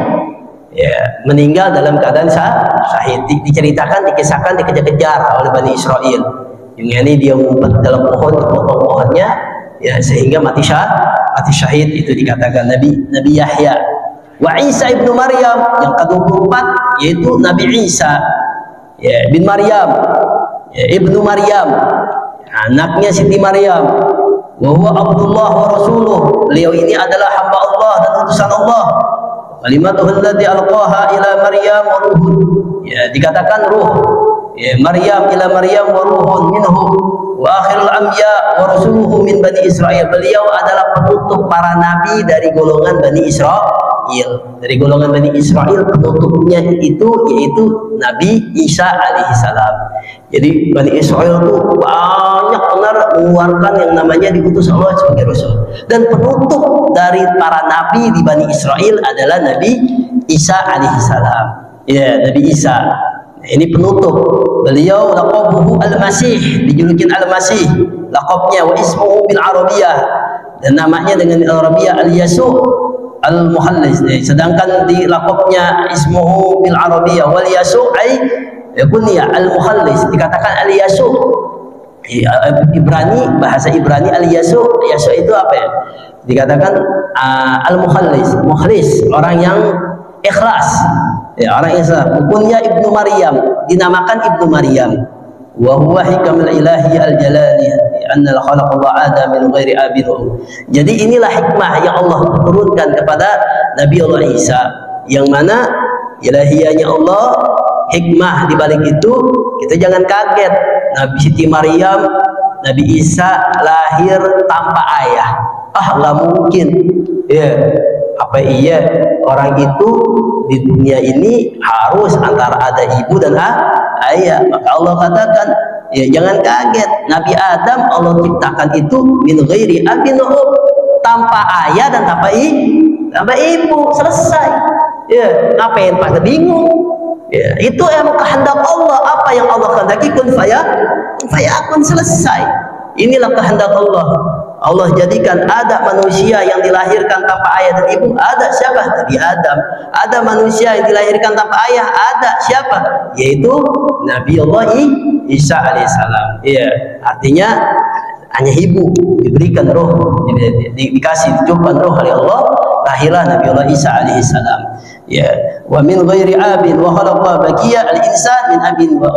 ya, meninggal dalam keadaan syahid. Diceritakan, dikisahkan, dikejar-kejar oleh Bani Israel. Yang ini dia ngumpet dalam pohon, dipotong pohonnya, ya, sehingga mati syahid. Itu dikatakan Nabi Yahya. Wa Isa ibnu Maryam, yang ke-24 yaitu Nabi Isa, ya, bin Maryam, ya, ibnu Maryam, anaknya Siti Maryam. Wa huwa Abdullah wa Rasuluh, beliau ini adalah hamba Allah dan utusan Allah. Kalimatuhu allati alqaha ila Maryam wa ruhun, ya, dikatakan ruh, ya, Maryam ila Maryam wa ruhun minhu wa akhirul anbiya wa rasuluhu min Bani Israil. Beliau adalah penutup para nabi dari golongan Bani Israil. Israel. Dari golongan Bani Israel penutupnya itu yaitu Nabi Isa alaihissalam. Jadi Bani Israel itu banyak benar mengeluarkan yang namanya diutus Allah sebagai Rasul. Dan penutup dari para nabi di Bani Israel adalah Nabi Isa alaihissalam. Ya, Nabi Isa. Nah, ini penutup. Beliau laqabuhu al-Masih, dijulukin al-Masih. Laqabnya wa ismuhu bil Arabiyah, dan namanya dengan Arabiyah al-Yasu al-Muhallis. Sedangkan di laqabnya ismuhu bil Arabiyah wal Yasu ay kunya al-Muhallis, dikatakan al-Yasu. Ibrani, bahasa Ibrani al-Yasu. Yasu itu apa ya? Dikatakan al-Muhallis, mukhlis, orang yang ikhlas. Ya, orang Islam. Kunya Ibnu Maryam, dinamakan Ibnu Maryam. Wa huwa hikamul ilahi al-jalali anna khalaqallahu Adam min ghairi abin. Jadi inilah hikmah yang Allah turunkan kepada Nabi Allah Isa, yang mana ilahiyahnya Allah, hikmah di balik itu kita jangan kaget. Nabi Siti Maryam, Nabi Isa lahir tanpa ayah. Nggak mungkin. Ya, apa iya orang itu di dunia ini harus antara ada ibu dan ayah? Maka Allah katakan, ya jangan kaget, Nabi Adam Allah ciptakan itu min ghairi abin, tanpa ayah dan tanpa ibu, selesai. Ya, ngapain pada bingung? Ya, itu yang kehendak Allah. Apa yang Allah kehendaki, kun fayakun, selesai. Inilah kehendak Allah. Allah jadikan ada manusia yang dilahirkan tanpa ayah dan ibu. Ada siapa? Nabi Adam. Ada manusia yang dilahirkan tanpa ayah. Ada siapa? Yaitu Nabi Allah Isa alaihissalam. Ya, artinya hanya ibu diberikan roh, dikasih cobaan roh oleh Allah, lahirlah Nabi Allah Isa alaihissalam. Ya, wa min ghairi abin wa khalaqa baqiya al-insan min abin wa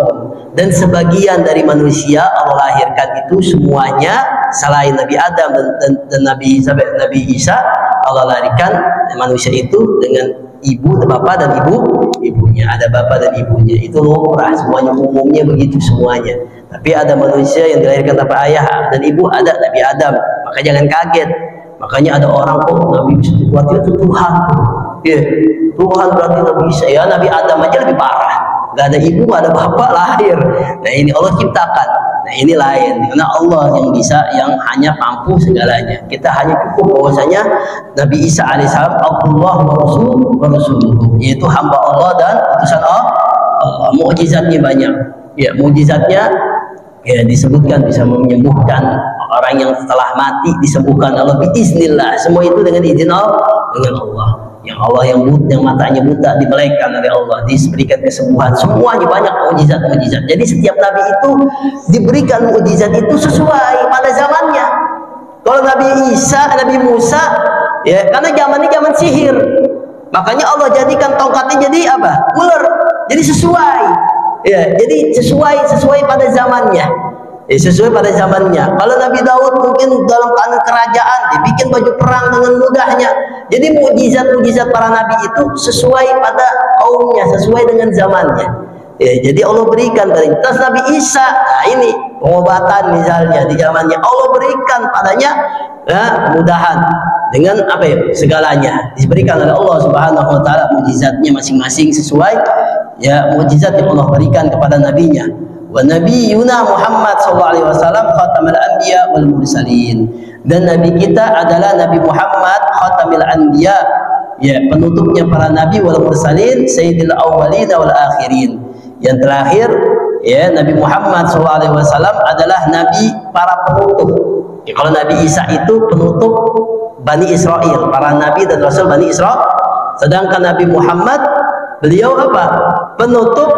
dan sebagian dari manusia Allah lahirkan itu semuanya selain Nabi Adam dan Nabi Isa, Allah lahirkan manusia itu dengan ibu, bapak dan ibunya. Ada bapak dan ibunya, itu lumrah, semuanya umumnya begitu semuanya. Tapi ada manusia yang dilahirkan tanpa ayah dan ibu, ada Nabi Adam. Maka jangan kaget. Makanya ada orang kok Nabi Isa itu Tuhan. Ya, Tuhan berarti Nabi Isa. Ya, Nabi Adam aja lebih parah. Gak ada ibu, gak ada bapak, lahir. Nah, ini Allah ciptakan. Nah, ini lain. Karena Allah yang bisa, yang hanya mampu segalanya. Kita hanya cukup bahwasanya Nabi Isa alaihissalam Abdullah wa rasuluhu, yaitu hamba Allah dan utusan Allah. Mukjizatnya banyak. Ya, mukjizatnya ya disebutkan bisa menyembuhkan orang yang telah mati, disembuhkan Allah biiznillah. Semua itu dengan izin Allah, dengan Allah. Yang Allah yang buta, yang matanya buta dibelaikan oleh Allah, diberikan kesembuhan. Semuanya banyak mukjizat-mukjizat. Jadi setiap nabi itu diberikan mukjizat itu sesuai pada zamannya. Kalau Nabi Isa, Nabi Musa, ya karena zamannya zaman sihir, makanya Allah jadikan tongkatnya jadi apa? Ular. Jadi sesuai. Ya, jadi sesuai pada zamannya. Sesuai pada zamannya. Kalau Nabi Daud mungkin dalam keadaan kerajaan, dibikin baju perang dengan mudahnya. Jadi mukjizat-mukjizat para nabi itu sesuai pada kaumnya, sesuai dengan zamannya. Ya, jadi Allah berikan pada tas Nabi Isa. Nah, ini pengobatan misalnya di zamannya Allah berikan padanya kemudahan dengan apa ya? Segalanya diberikan oleh Allah Subhanahu wa taala, mukjizatnya masing-masing sesuai ya mukjizat yang Allah berikan kepada nabinya. Wa nabiyuna Muhammad sallallahu alaihi wasallam khatamul anbiya wal mursalin, dan nabi kita adalah Nabi Muhammad khatamul anbiya, ya penutupnya para nabi, wal mursalin sayyidil awwalin wal akhirin, yang terakhir ya Nabi Muhammad sallallahu alaihi wasallam adalah nabi para penutup. Ya, kalau Nabi Isa itu penutup Bani Israel, para nabi dan rasul Bani Israel, sedangkan Nabi Muhammad beliau apa? Penutup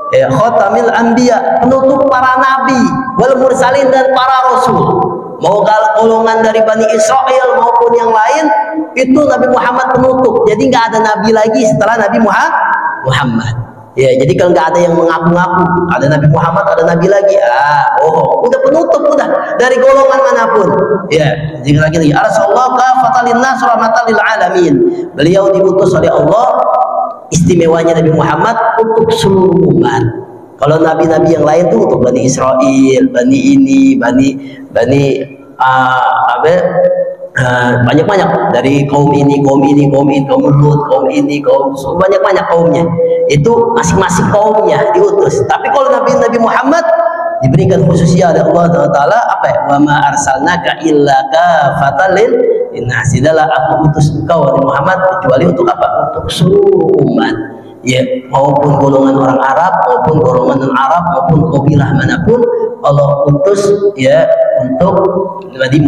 ya khatamil anbiya, penutup para nabi, wal mursalin dan para rasul. Mau golongan dari Bani Israel maupun yang lain, itu Nabi Muhammad penutup. Jadi nggak ada nabi lagi setelah Nabi Muhammad. Ya, jadi kalau nggak ada yang mengaku-ngaku ada Nabi Muhammad, ada nabi lagi, udah penutup, udah dari golongan manapun. Ya, jadi lagi Rasulullah kafatan linnas rahmatan lil alamin. Beliau diutus oleh Allah, istimewanya Nabi Muhammad untuk seluruh umat. Kalau nabi-nabi yang lain tuh untuk Bani Israel, Bani ini, Bani banyak-banyak dari kaum ini, kaum ini, kaum ini, kaum Lut, kaum ini, kaum banyak-banyak kaumnya. Itu masing-masing kaumnya diutus. Tapi kalau Nabi Muhammad diberikan khususnya oleh Allah Taala apa ya? Wa ma arsalnaka illa kafatan lin nas. Tidaklah aku utus engkau Nabi Muhammad kecuali untuk apa? Untuk seluruh umat. Ya, maupun golongan orang Arab, maupun golongan non Arab, maupun kabilah manapun, Allah utus ya untuk Nabi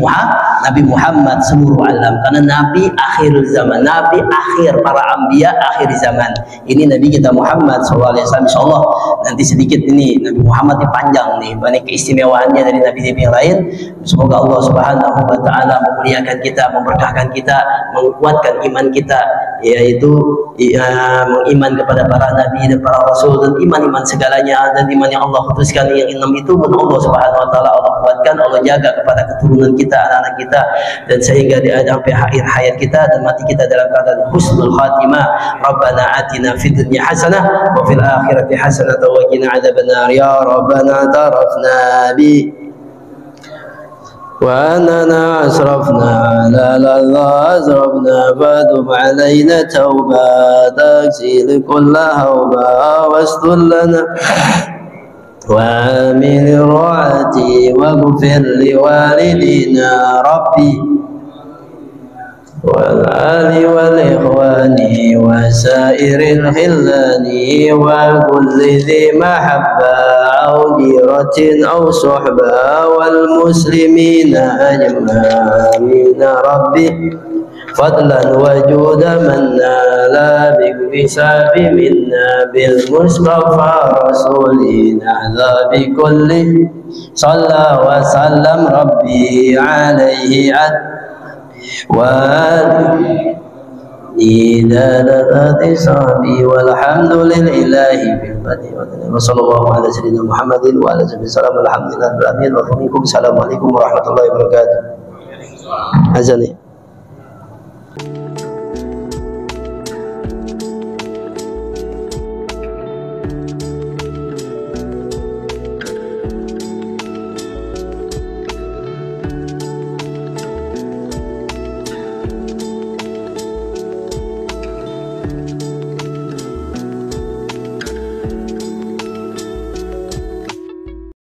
Muhammad seluruh alam, karena Nabi akhir zaman, Nabi akhir para anbiya akhir zaman. Ini Nabi kita Muhammad SAW. Insyaallah nanti sedikit ini Nabi Muhammad ini panjang nih, banyak keistimewaannya dari Nabi-Nabi yang lain. Semoga Allah Subhanahu wa taala memuliakan kita, memberkahkan kita, menguatkan iman kita, yaitu mengiman kepada para nabi dan para rasul dan iman-iman segalanya, dan iman yang Allah putuskan yang 6 itu pun Allah Subhanahu wa taala Allah kuatkan, Allah jaga kepada keturunan kita, anak-anak kita, dan sehingga sampai akhir hayat kita dan mati kita dalam keadaan husnul khatimah. Rabbana atina fid dunya hasanah wa fil akhirati hasanah wa qina adzabannar. Ya Rabbana tarafna bi وأننا أسرفنا لا أسرفنا فتب علينا توبة تغسل كل هوبة واستر لنا وآمن الرعاة واغفر لوالدينا ربي والآل والإخوان وسائر الخلان وكل ذي محبة أو جيرة أو صحبة والمسلمين أجمعين ربي فضلا وجود من نال باكتساب منا بالمصطفى رسولنا ذا بكل صلى وسلم ربي عليه إلى ذات صحبي والحمد لله بالبدء وصلى الله على سيدنا محمد وعلى آله وسلم. الحمد لله رب العالمين. السلام عليكم ورحمة الله وبركاته. أزلي.